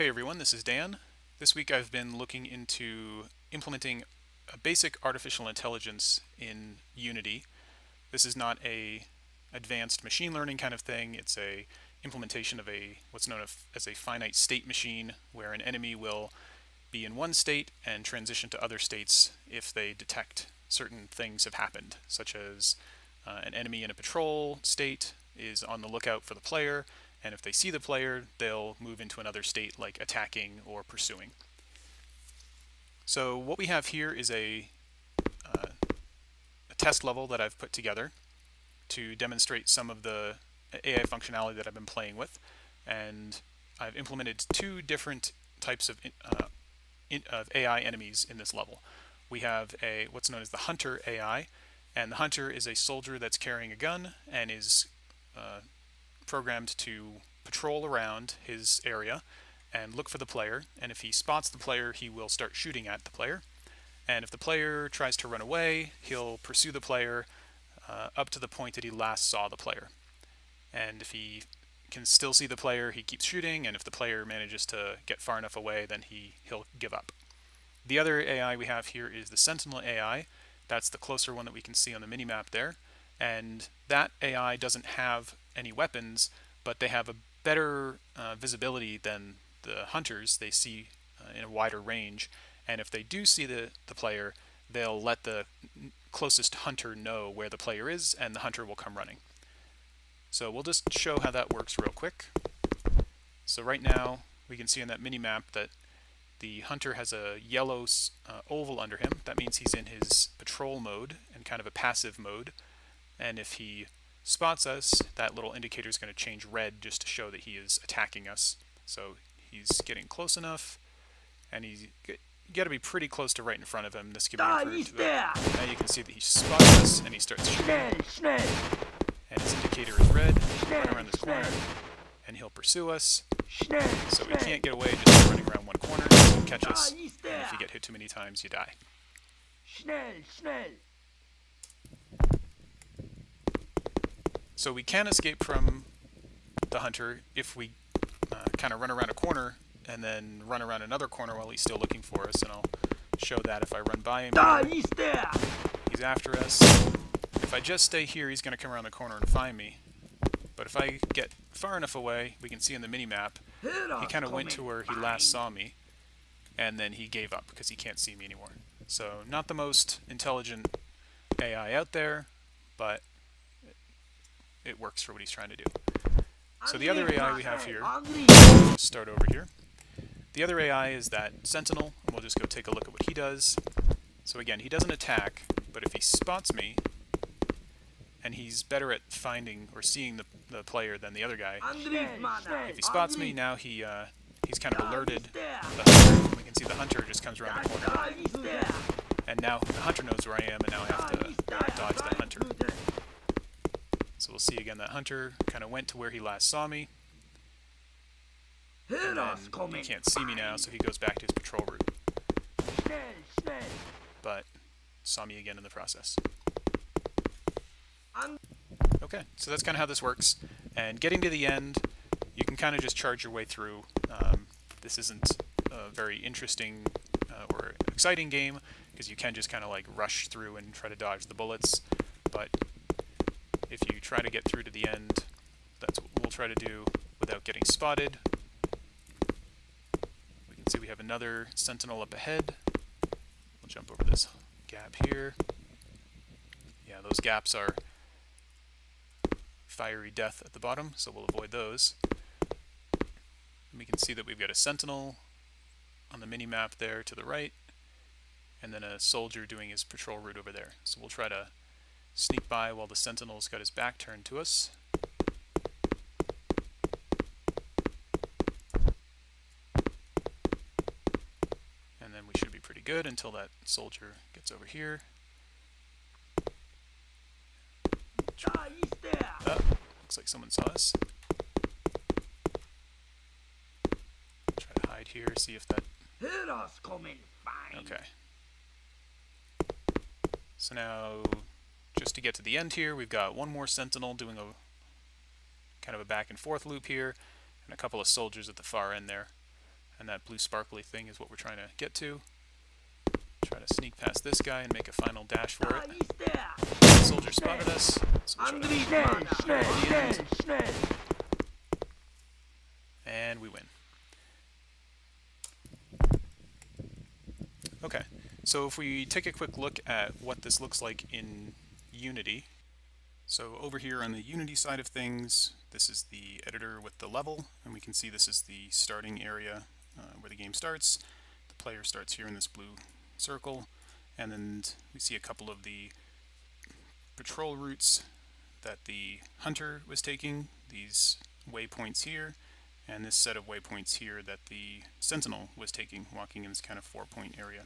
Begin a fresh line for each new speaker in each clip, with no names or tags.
Hey everyone, this is Dan. This week I've been looking into implementing a basic artificial intelligence in Unity. This is not a advanced machine learning kind of thing. It's a implementation of what's known as a finite state machine, where an enemy will be in one state and transition to other states if they detect certain things have happened, such as an enemy in a patrol state is on the lookout for the player, and if they see the player, they'll move into another state like attacking or pursuing. So what we have here is a test level that I've put together to demonstrate some of the AI functionality that I've been playing with, and I've implemented two different types of AI enemies in this level. We have what's known as the Hunter AI, and the Hunter is a soldier that's carrying a gun and is programmed to patrol around his area and look for the player, and if he spots the player, he will start shooting at the player. And if the player tries to run away, he'll pursue the player up to the point that he last saw the player. And if he can still see the player, he keeps shooting, and if the player manages to get far enough away, then he'll give up. The other AI we have here is the Sentinel AI. That's the closer one that we can see on the minimap there. And that AI doesn't have any weapons, but they have a better visibility than the hunters. They see in a wider range, and if they do see the player, they'll let the closest hunter know where the player is, and the hunter will come running. So we'll just show how that works real quick. So right now we can see on that mini-map that the hunter has a yellow oval under him. That means he's in his patrol mode and kind of a passive mode. And if he spots us, that little indicator is going to change red just to show that he is attacking us. So he's getting close enough, and you got to be pretty close to right in front of him. This can be inferred to it. Now you can see that he spots us and he starts shooting. And his indicator is red. Run around this corner, and he'll pursue us. So we can't get away just by running around one corner. He'll catch us, and if you get hit too many times, you die. So we can escape from the hunter if we kind of run around a corner and then run around another corner while he's still looking for us, and I'll show that if I run by him. He's after us. If I just stay here, he's going to come around the corner and find me. But if I get far enough away, we can see in the mini-map, he kind of went to where he last saw me, and then he gave up because he can't see me anymore. So not the most intelligent AI out there, but it works for what he's trying to do. So the other AI we have here, let's start over here. The other AI is that Sentinel, and we'll just go take a look at what he does. So again, he doesn't attack, but if he spots me, and he's better at finding or seeing the player than the other guy, if he spots me, now he's kind of alerted the hunter. We can see the hunter just comes around the corner. And now the hunter knows where I am, and now I have to dodge the hunter. So we'll see again that hunter kind of went to where he last saw me. And then he can't see me now, so he goes back to his patrol route. But saw me again in the process. Okay, so that's kind of how this works. And getting to the end, you can kind of just charge your way through. This isn't a very interesting or exciting game, because you can just kind of like rush through and try to dodge the bullets. But if you try to get through to the end, that's what we'll try to do without getting spotted. We can see we have another Sentinel up ahead. We'll jump over this gap here. Yeah, those gaps are fiery death at the bottom, so we'll avoid those. And we can see that we've got a Sentinel on the mini-map there to the right, and then a soldier doing his patrol route over there. So we'll try to sneak by while the Sentinel's got his back turned to us. And then we should be pretty good until that soldier gets over here. Oh, looks like someone saw us. Try to hide here, see if that... Okay. So now, just to get to the end here, we've got one more Sentinel doing a kind of a back and forth loop here, and a couple of soldiers at the far end there. And that blue sparkly thing is what we're trying to get to. Try to sneak past this guy and make a final dash for it. The soldier spotted us, so we'll try to the end. And we win. Okay, so if we take a quick look at what this looks like in Unity. So over here on the Unity side of things, this is the editor with the level, and we can see this is the starting area where the game starts. The player starts here in this blue circle, and then we see a couple of the patrol routes that the hunter was taking, these waypoints here, and this set of waypoints here that the sentinel was taking, walking in this kind of 4-point area.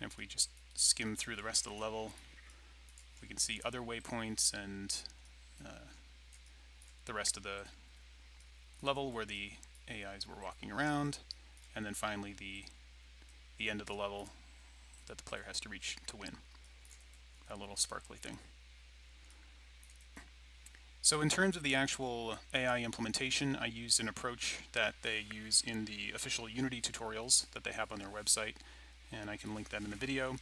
And if we just skim through the rest of the level, we can see other waypoints and the rest of the level where the AIs were walking around, and then finally the end of the level that the player has to reach to win. That little sparkly thing. So in terms of the actual AI implementation, I used an approach that they use in the official Unity tutorials that they have on their website, and I can link that in the video.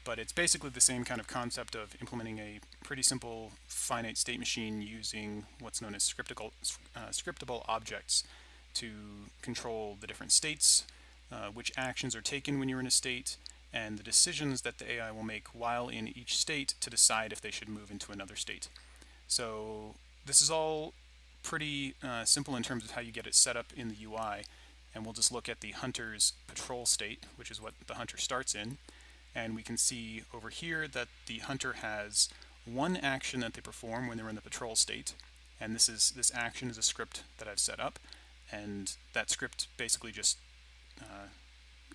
But it's basically the same kind of concept of implementing a pretty simple finite state machine using what's known as scriptable objects to control the different states, which actions are taken when you're in a state, and the decisions that the AI will make while in each state to decide if they should move into another state. So this is all pretty simple in terms of how you get it set up in the UI, and we'll just look at the hunter's patrol state, which is what the hunter starts in. And we can see over here that the hunter has one action that they perform when they're in the patrol state, and this action is a script that I've set up, and that script basically just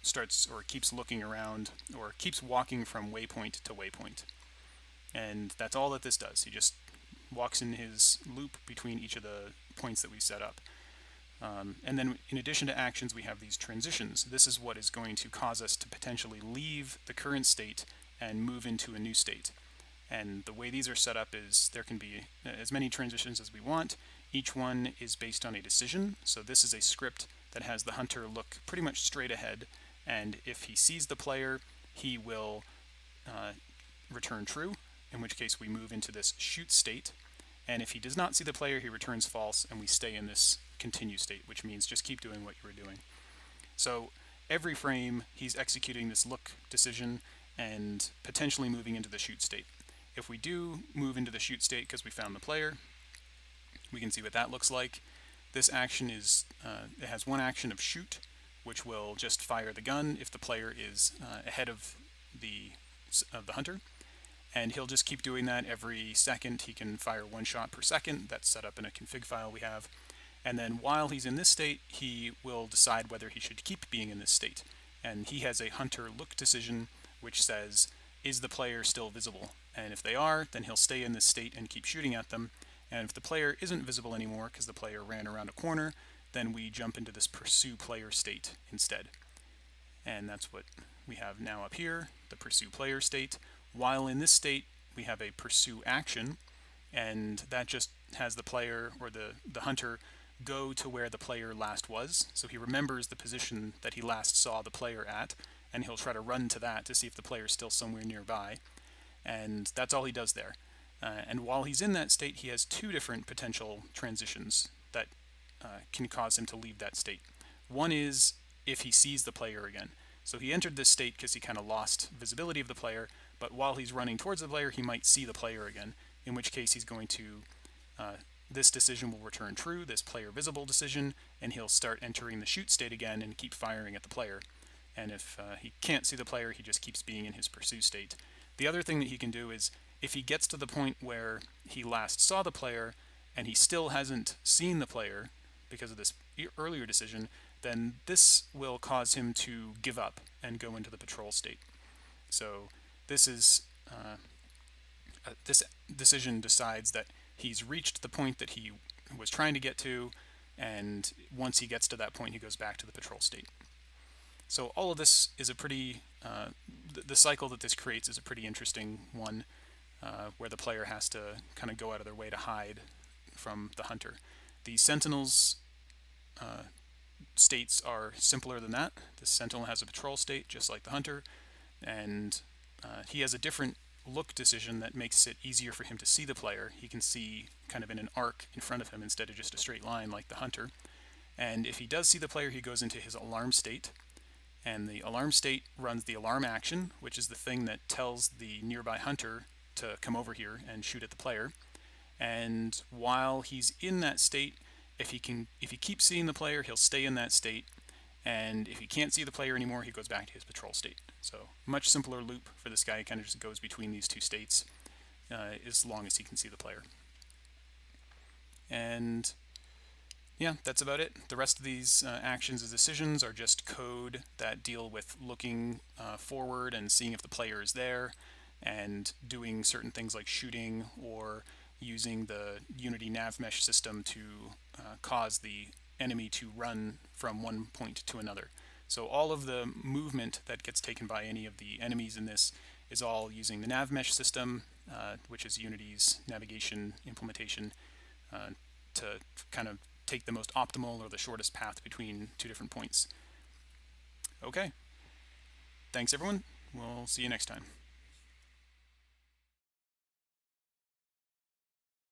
starts or keeps looking around or keeps walking from waypoint to waypoint. And that's all that this does. He just walks in his loop between each of the points that we set up. And then in addition to actions, we have these transitions. This is what is going to cause us to potentially leave the current state and move into a new state. And the way these are set up is there can be as many transitions as we want. Each one is based on a decision. So this is a script that has the hunter look pretty much straight ahead, and if he sees the player, he will return true, in which case we move into this shoot state. And if he does not see the player, he returns false, and we stay in this continue state, which means just keep doing what you were doing. So every frame, he's executing this look decision and potentially moving into the shoot state. If we do move into the shoot state because we found the player, we can see what that looks like. This action is, it has one action of shoot, which will just fire the gun if the player is ahead of the hunter. And he'll just keep doing that every second. He can fire one shot per second. That's set up in a config file we have. And then while he's in this state, he will decide whether he should keep being in this state. And he has a hunter look decision, which says, is the player still visible? And if they are, then he'll stay in this state and keep shooting at them. And if the player isn't visible anymore because the player ran around a corner, then we jump into this pursue player state instead. And that's what we have now up here, the pursue player state. While in this state, we have a pursue action, and that just has the player or the hunter go to where the player last was. So he remembers the position that he last saw the player at, and he'll try to run to that to see if the player is still somewhere nearby. And that's all he does there. And while he's in that state, he has two different potential transitions that can cause him to leave that state. One is if he sees the player again. So he entered this state because he kind of lost visibility of the player, but while he's running towards the player, he might see the player again, in which case he's going to, this decision will return true, this player visible decision, and he'll start entering the shoot state again and keep firing at the player. And if he can't see the player, he just keeps being in his pursue state. The other thing that he can do is, if he gets to the point where he last saw the player and he still hasn't seen the player because of this earlier decision, then this will cause him to give up and go into the patrol state. So this is this decision decides that he's reached the point that he was trying to get to, and once he gets to that point, he goes back to the patrol state. So all of this is a pretty, the cycle that this creates is a pretty interesting one, where the player has to kind of go out of their way to hide from the hunter. The Sentinels states are simpler than that. The Sentinel has a patrol state just like the Hunter, and he has a different look decision that makes it easier for him to see the player. He can see kind of in an arc in front of him instead of just a straight line like the Hunter. And if he does see the player, he goes into his alarm state. And the alarm state runs the alarm action, which is the thing that tells the nearby Hunter to come over here and shoot at the player. And while he's in that state, if he keeps seeing the player, he'll stay in that state. And if he can't see the player anymore, he goes back to his patrol state. So much simpler loop for this guy. He kind of just goes between these two states as long as he can see the player. And yeah, that's about it. The rest of these actions and decisions are just code that deal with looking forward and seeing if the player is there, and doing certain things like shooting or using the Unity nav mesh system to cause the enemy to run from one point to another. So all of the movement that gets taken by any of the enemies in this is all using the nav mesh system, which is Unity's navigation implementation, to kind of take the most optimal or the shortest path between two different points. Okay. Thanks, everyone. We'll see you next time.